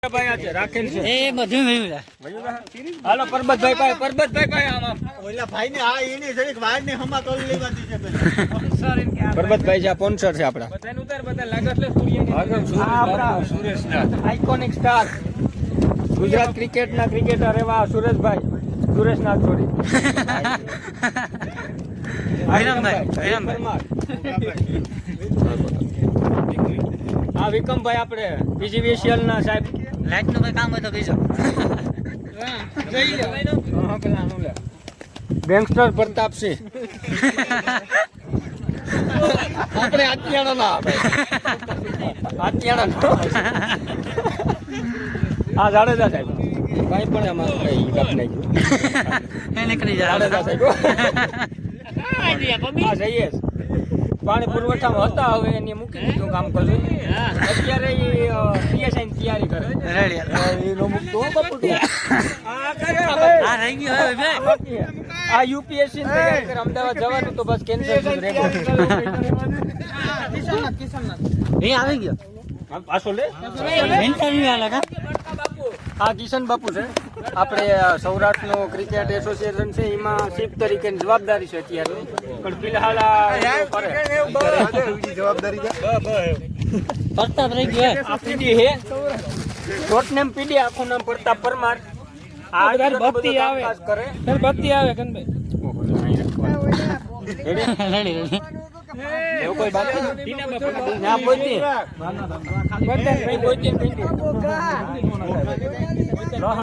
ભાઈ આ છે રાખેલ છે એ બધું હાલો પરબતભાઈ ભાઈ આમ ઓલા ભાઈ ને આ એની જરીક વાડ ને હમા તોલ લેવાતી છે પરબતભાઈ છે સ્પોન્સર છે આપડા બધાને ઉતાર બધા લાગે એટલે સૂર્યની Suresh iconic star Gujarat cricket ના ક્રિકેટર એવા સુરેશભાઈ સુરેશનાથ છોડી હા વિક્રમભાઈ આપણે પીજીવીસીએલ ના સાહેબ લાઈટ નું કઈ કામ હોય તો કહીજો. ગેંગસ્ટર પ્રતાપસિંહ આપણે આતિયાણા ના આતિયાણા હા જાડેજા સાહેબ કઈ પણ એમાં કઈ ગપ નહીં એને કરી જાડેજા સાહેબ હા જઈએ પાણી પુરવઠામાં હતા હવે એને મૂકી દીધું કામ કર્યું અત્યારે પીએસઆઈ ની તૈયારી કરે એનો મૂકતો આ યુપીએસસી ની તૈયારી કરે અમદાવાદ જવાનું તો બસ કેન્સલ એ આવી ગયો પાછો લે ઇન્ટરવ્યુ આલે કા આ કિશન બાપુ છે આપણે સૌરાષ્ટ્રનો ક્રિકેટ એસોસિએશન છે એમાં ચીફ તરીકેની જવાબદારી છે અત્યારે પણ ફિલહાલ જવાબદારી પ્રતાપ રહી ગયો આ પીડી હે શોર્ટ નેમ પીડી આખું નામ પ્રતાપ પરમાર આ ભક્તિ આવે કરે ભક્તિ આવે કનભાઈ રેડી એવું કોઈ બાકી ના પોતી